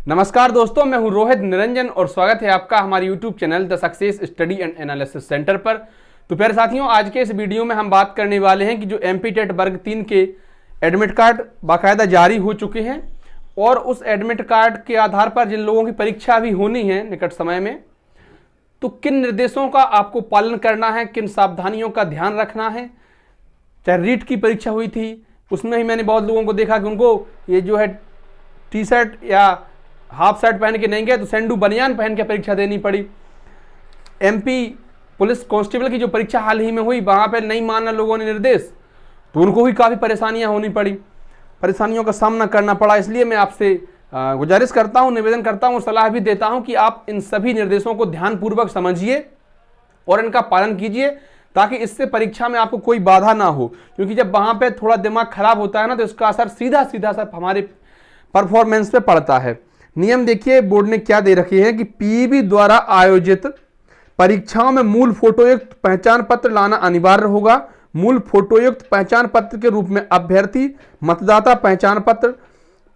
नमस्कार दोस्तों, मैं हूं रोहित निरंजन और स्वागत है आपका हमारे YouTube channel the success study and analysis centre पर। तो प्यारे साथियों, आज के इस वीडियो में हम बात करने वाले हैं कि जो MP टेट वर्ग 3 के एडमिट कार्ड बाकायदा जारी हो चुके हैं और उस एडमिट कार्ड के आधार पर जिन लोगों की परीक्षा भी होनी है निकट समय में, तो किन निर्देशों का आपको पालन करना है, किन सावधानियों का ध्यान रखना है। चाहे रीट की परीक्षा हुई थी, उसमें ही मैंने बहुत लोगों को देखा कि उनको ये जो है टी शर्ट या हाफ शर्ट पहन के नहीं गए तो सेंडू बनियान पहन के परीक्षा देनी पड़ी। MP पुलिस कांस्टेबल की जो परीक्षा हाल ही में हुई, वहां पर नहीं माना लोगों ने निर्देश, तो उनको भी काफ़ी परेशानियां होनी पड़ी, परेशानियों का सामना करना पड़ा। इसलिए मैं आपसे गुजारिश करता हूं, निवेदन करता हूं, सलाह भी देता हूं कि आप इन सभी निर्देशों को ध्यानपूर्वक समझिए और इनका पालन कीजिए, ताकि इससे परीक्षा में आपको कोई बाधा ना हो। क्योंकि जब वहां पे थोड़ा दिमाग खराब होता है ना, तो इसका असर सीधा सीधा हमारे परफॉर्मेंस पे पड़ता है। नियम देखिए, बोर्ड ने क्या दे रखे हैं कि PEB द्वारा आयोजित परीक्षाओं में मूल फोटोयुक्त पहचान पत्र लाना अनिवार्य होगा। मूल फोटोयुक्त पहचान पत्र के रूप में अभ्यर्थी मतदाता पहचान पत्र,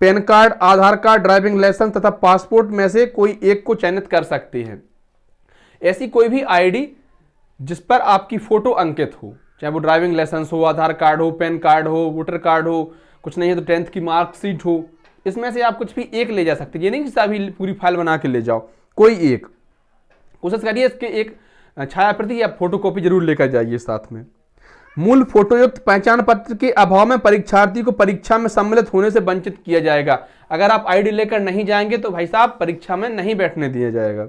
पैन कार्ड, आधार कार्ड, ड्राइविंग लाइसेंस तथा पासपोर्ट में से कोई एक को चयनित कर सकते हैं। ऐसी कोई भी ID जिस पर आपकी फोटो अंकित हो, चाहे वो ड्राइविंग लाइसेंस हो, आधार कार्ड हो, पैन कार्ड हो, वोटर कार्ड हो, कुछ नहीं है तो 10th की मार्कशीट हो, इसमें से आप कुछ भी एक ले जा सकते हैं। ये नहीं कि सभी पूरी फाइल बना के ले जाओ, कोई एक। कोशिश करिए इसके एक छाया प्रति या फोटोकॉपी जरूर लेकर जाइए साथ में। मूल फोटोयुक्त पहचान पत्र के अभाव में परीक्षार्थी को परीक्षा में सम्मिलित होने से वंचित किया जाएगा। अगर आप ID लेकर नहीं जाएंगे तो भाई साहब परीक्षा में नहीं बैठने दिया जाएगा।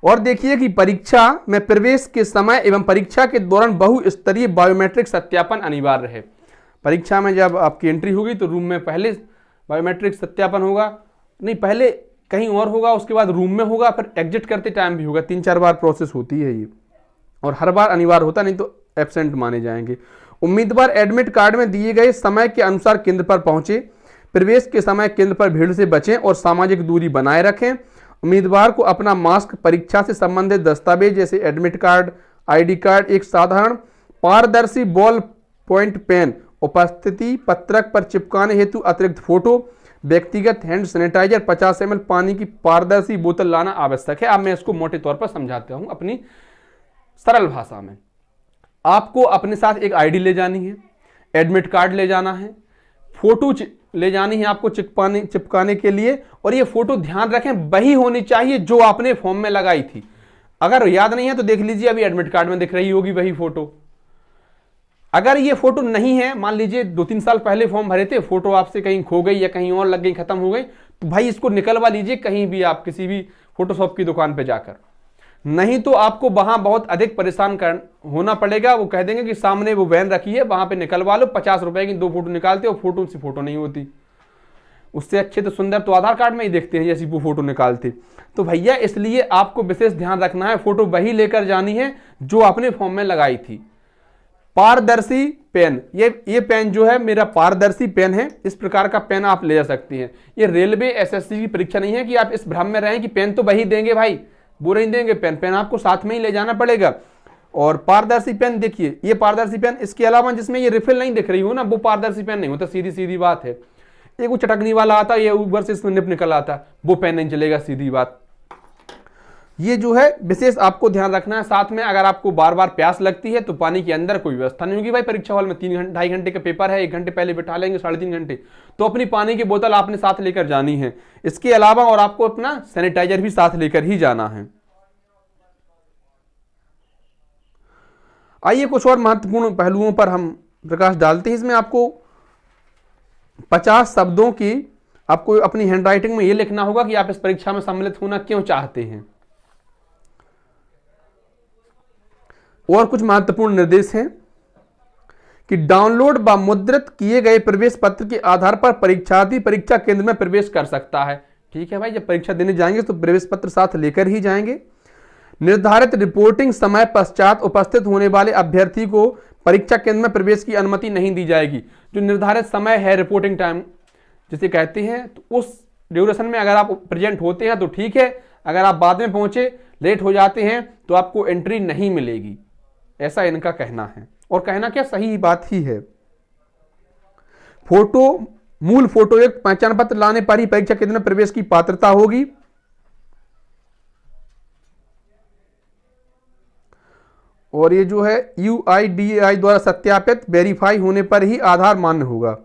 और देखिए कि परीक्षा में प्रवेश के समय एवं परीक्षा के दौरान बहुस्तरीय बायोमेट्रिक सत्यापन अनिवार्य है। परीक्षा में जब आपकी एंट्री होगी तो रूम में पहले बायोमेट्रिक सत्यापन होगा, नहीं पहले कहीं और होगा, उसके बाद रूम में होगा, फिर एग्जिट करते टाइम भी होगा। 3-4 बार प्रोसेस होती है ये, और हर बार अनिवार्य होता, नहीं तो एब्सेंट माने जाएंगे। उम्मीदवार एडमिट कार्ड में दिए गए समय के अनुसार केंद्र पर पहुंचे। प्रवेश के समय केंद्र पर भीड़ से बचें और सामाजिक दूरी बनाए रखें। उम्मीदवार को अपना मास्क, परीक्षा से संबंधित दस्तावेज जैसे एडमिट कार्ड, ID कार्ड, एक साधारण पारदर्शी बॉल पॉइंट पेन, उपस्थिति पत्रक पर चिपकाने हेतु अतिरिक्त फोटो, व्यक्तिगत हैंड सैनिटाइजर, 50 ml पानी की पारदर्शी बोतल लाना आवश्यक है। अब मैं इसको मोटे तौर पर समझाता हूं अपनी सरल भाषा में। आपको अपने साथ एक ID ले जानी है, एडमिट कार्ड ले जाना है, फोटो ले जानी है आपको चिपकाने के लिए, और ये फोटो ध्यान रखें वही होनी चाहिए जो आपने फॉर्म में लगाई थी। अगर याद नहीं है तो देख लीजिए, अभी एडमिट कार्ड में दिख रही होगी वही फोटो। अगर ये फोटो नहीं है, मान लीजिए 2-3 साल पहले फॉर्म भरे थे, फोटो आपसे कहीं खो गई या कहीं और लग गई, खत्म हो गई, तो भाई इसको निकलवा लीजिए कहीं भी, आप किसी भी फोटोशॉप की दुकान पे जाकर। नहीं तो आपको वहां बहुत अधिक परेशान होना पड़ेगा। वो कह देंगे कि सामने वो वैन रखी है, वहां पे निकलवा लो, 50 रुपए की 2 फोटो निकालते हो, फोटो से फोटो नहीं होती। उससे अच्छे तो सुंदर तो आधार कार्ड में ही देखते हैं जैसी वो फोटो निकालते। तो भैया इसलिए आपको विशेष ध्यान रखना है, फोटो वही लेकर जानी है जो आपने फॉर्म में लगाई थी। पारदर्शी पेन, ये पेन जो है मेरा पारदर्शी पेन है, इस प्रकार का पेन आप ले जा सकती हैं। ये रेलवे SSC की परीक्षा नहीं है कि आप इस भ्रम में रहें कि पेन तो वही देंगे, भाई वो नहीं देंगे। पेन आपको साथ में ही ले जाना पड़ेगा। और पारदर्शी पेन देखिए, ये पारदर्शी पेन, इसके अलावा जिसमें ये रिफिल नहीं दिख रही हो ना, वो पारदर्शी पेन नहीं होता, सीधी सीधी बात है। एक वो चटकनी वाला आता है, ये ऊपर से इसमें निप निकल आता, वो पेन नहीं चलेगा, सीधी बात। ये जो है विशेष आपको ध्यान रखना है। साथ में अगर आपको बार बार प्यास लगती है तो पानी के अंदर कोई व्यवस्था नहीं होगी। भाई परीक्षा हॉल में 2.5 घंटे का पेपर है, 1 घंटे पहले बिठा लेंगे, 3.5 घंटे, तो अपनी पानी की बोतल आपने साथ लेकर जानी है। इसके अलावा और आपको अपना सैनिटाइजर भी साथ लेकर ही जाना है। आइए कुछ और महत्वपूर्ण पहलुओं पर हम प्रकाश डालते हैं। इसमें आपको 50 शब्दों की आपको अपनी हैंडराइटिंग में यह लिखना होगा कि आप इस परीक्षा में सम्मिलित होना क्यों चाहते हैं। और कुछ महत्वपूर्ण निर्देश हैं कि डाउनलोड व मुद्रित किए गए प्रवेश पत्र के आधार पर परीक्षार्थी परीक्षा केंद्र में प्रवेश कर सकता है। ठीक है भाई, जब परीक्षा देने जाएंगे तो प्रवेश पत्र साथ लेकर ही जाएंगे। निर्धारित रिपोर्टिंग समय पश्चात उपस्थित होने वाले अभ्यर्थी को परीक्षा केंद्र में प्रवेश की अनुमति नहीं दी जाएगी। जो निर्धारित समय है, रिपोर्टिंग टाइम जिसे कहते हैं, तो उस ड्यूरेशन में अगर आप प्रेजेंट होते हैं तो ठीक है, अगर आप बाद में पहुंचे, लेट हो जाते हैं, तो आपको एंट्री नहीं मिलेगी, ऐसा इनका कहना है। और कहना क्या, सही बात ही है। फोटो मूल फोटोयुक्त पहचान पत्र लाने पर ही परीक्षा केंद्र में प्रवेश की पात्रता होगी। और ये जो है UIDAI द्वारा सत्यापित वेरीफाई होने पर ही आधार मान्य होगा।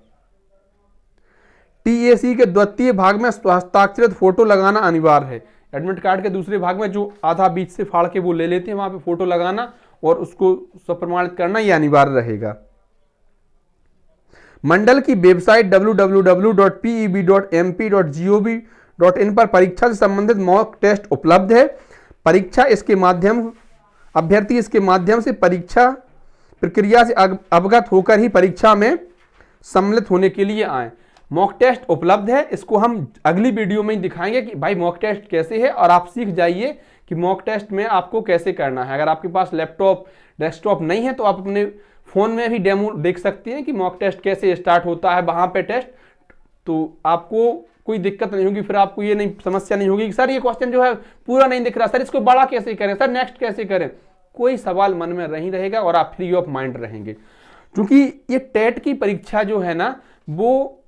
TAC के द्वितीय भाग में हस्ताक्षरित फोटो लगाना अनिवार्य है। एडमिट कार्ड के दूसरे भाग में जो आधा बीच से फाड़ के वो ले लेते हैं, वहां पे फोटो लगाना और उसको स्वप्रमाणित करना यह अनिवार्य रहेगा। मंडल की वेबसाइट www.peb.mp.gov.in पर परीक्षा से संबंधित मॉक टेस्ट उपलब्ध है। अभ्यर्थी इसके माध्यम से परीक्षा प्रक्रिया से अवगत होकर ही परीक्षा में सम्मिलित होने के लिए आए। मॉक टेस्ट उपलब्ध है, इसको हम अगली वीडियो में ही दिखाएंगे कि भाई मॉक टेस्ट कैसे है, और आप सीख जाइए कि मॉक टेस्ट में आपको कैसे करना है। अगर आपके पास लैपटॉप डेस्कटॉप नहीं है तो आप अपने फोन में भी डेमो देख सकते हैं कि मॉक टेस्ट कैसे स्टार्ट होता है, वहां पे टेस्ट, तो आपको कोई दिक्कत नहीं होगी। फिर आपको ये नहीं समस्या नहीं होगी कि सर ये क्वेश्चन जो है पूरा नहीं दिख रहा, सर इसको बड़ा कैसे करें, सर नेक्स्ट कैसे करें, कोई सवाल मन में नहीं रहेगा और आप फ्री ऑफ माइंड रहेंगे। क्योंकि ये टेट की परीक्षा जो है ना वो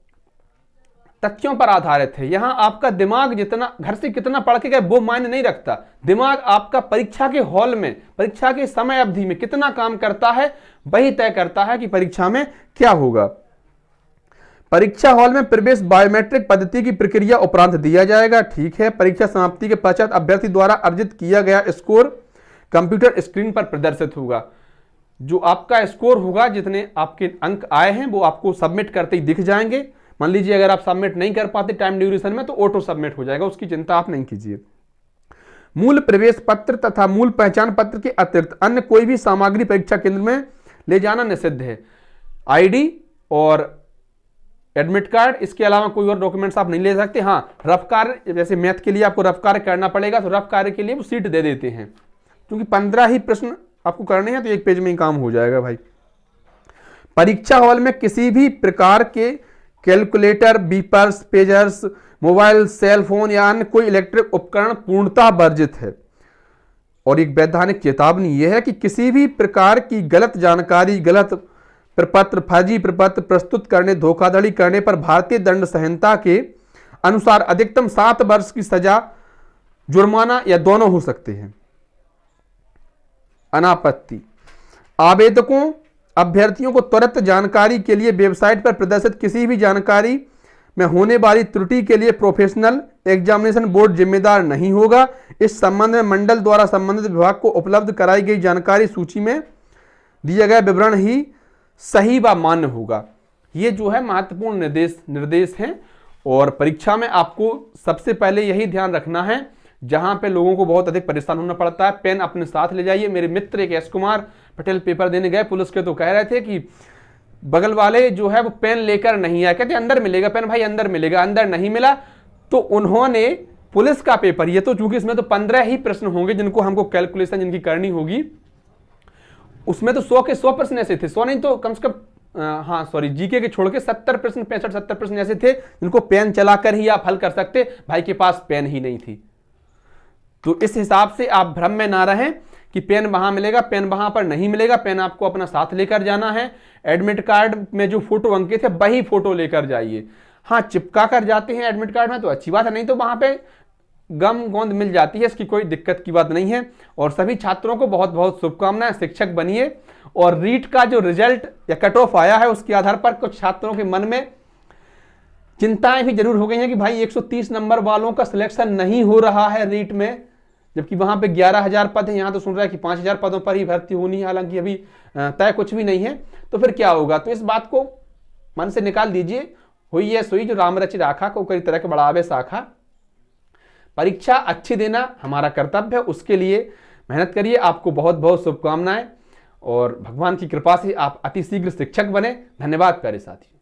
तथ्यों पर आधारित है। यहां आपका दिमाग जितना घर से कितना पढ़ के गए वो मायने नहीं रखता, दिमाग आपका परीक्षा के हॉल में, परीक्षा के समय अवधि में कितना काम करता है वही तय करता है कि परीक्षा में क्या होगा। परीक्षा हॉल में प्रवेश बायोमेट्रिक पद्धति की प्रक्रिया उपरांत दिया जाएगा, ठीक है। परीक्षा समाप्ति के पश्चात अभ्यर्थी द्वारा अर्जित किया गया स्कोर कंप्यूटर स्क्रीन पर प्रदर्शित होगा। जो आपका स्कोर होगा, जितने आपके अंक आए हैं वो आपको सबमिट करते ही दिख जाएंगे। मान लीजिए अगर आप सबमिट नहीं कर पाते टाइम ड्यूरेशन में तो ऑटो सबमिट हो जाएगा, उसकी चिंता आप नहीं कीजिए। मूल प्रवेश पत्र तथा मूल पहचान पत्र के अतिरिक्त अन्य कोई भी सामग्री परीक्षा केंद्र में ले जाना निषिद्ध है। आईडी और एडमिट कार्ड, इसके अलावा कोई और डॉक्यूमेंट्स आप नहीं ले सकते। हाँ, रफ कार्य, जैसे मैथ के लिए आपको रफ कार्य करना पड़ेगा तो रफ कार्य के लिए वो सीट दे देते हैं, क्योंकि 15 ही प्रश्न आपको करने हैं तो एक पेज में ही काम हो जाएगा भाई। परीक्षा हॉल में किसी भी प्रकार के calculator, beepers, pagers, mobile, cell phone या अन्य कोई इलेक्ट्रिक उपकरण पूर्णतः वर्जित है। और एक वैधानिक चेतावनी यह है कि किसी भी प्रकार की गलत जानकारी, गलत प्रपत्र, फर्जी प्रपत्र प्रस्तुत करने, धोखाधड़ी करने पर भारतीय दंड संहिता के अनुसार अधिकतम 7 वर्ष की सजा, जुर्माना या दोनों हो सकते हैं। अनापत्ति, आवेदकों अभ्यर्थियों को त्वरित जानकारी के लिए वेबसाइट पर प्रदर्शित किसी भी जानकारी में होने वाली त्रुटि के लिए प्रोफेशनल एग्जामिनेशन बोर्ड जिम्मेदार नहीं होगा। इस संबंध में मंडल द्वारा संबंधित विभाग को उपलब्ध कराई गई जानकारी सूची में दिए गए विवरण ही सही व मान्य होगा। ये जो है महत्वपूर्ण निर्देश हैं। और परीक्षा में आपको सबसे पहले यही ध्यान रखना है, जहां पे लोगों को बहुत अधिक परेशान होना पड़ता है, पेन अपने साथ ले जाइए। मेरे मित्र एक एस कुमार पटेल पेपर देने गए पुलिस के, तो कह रहे थे कि बगल वाले जो है वो पेन लेकर नहीं आए, कहते अंदर मिलेगा पेन, भाई अंदर मिलेगा, अंदर नहीं मिला। तो उन्होंने पुलिस का पेपर, ये तो चूंकि इसमें तो 15 ही प्रश्न होंगे जिनको हमको कैलकुलेशन जिनकी करनी होगी, उसमें तो 100 के 100 प्रश्न ऐसे थे, 100 नहीं तो कम से कम जीके के छोड़ के 70 प्रश्न, 65-70 प्रश्न ऐसे थे जिनको पेन चलाकर ही आप हल कर सकते, भाई के पास पेन ही नहीं थी। तो इस हिसाब से आप भ्रम में ना रहें कि पेन वहां मिलेगा, पेन वहां पर नहीं मिलेगा, पेन आपको अपना साथ लेकर जाना है। एडमिट कार्ड में जो फोटो अंकित है वही फोटो लेकर जाइए। हाँ, चिपका कर जाते हैं एडमिट कार्ड में तो अच्छी बात है, नहीं तो वहां पे गम गोंद मिल जाती है, इसकी कोई दिक्कत की बात नहीं है। और सभी छात्रों को बहुत बहुत शुभकामनाएं, शिक्षक बनिए। और रीट का जो रिजल्ट या कट ऑफ आया है उसके आधार पर कुछ छात्रों के मन में चिंताएं भी जरूर हो गई हैं कि भाई 130 नंबर वालों का सिलेक्शन नहीं हो रहा है रीट में, जबकि वहां पे 11,000 पद हैं, यहां तो सुन रहा है कि 5,000 पदों पर ही भर्ती होनी है, हालांकि अभी तय कुछ भी नहीं है। तो फिर क्या होगा? तो इस बात को मन से निकाल दीजिए। हुई है सोई जो राम रचि राखा को कई तरह के बढ़ावे शाखा। परीक्षा अच्छी देना हमारा कर्तव्य है, उसके लिए मेहनत करिए। आपको बहुत बहुत शुभकामनाएं और भगवान की कृपा से आप अति शीघ्र शिक्षक बने। धन्यवाद प्यारे साथी।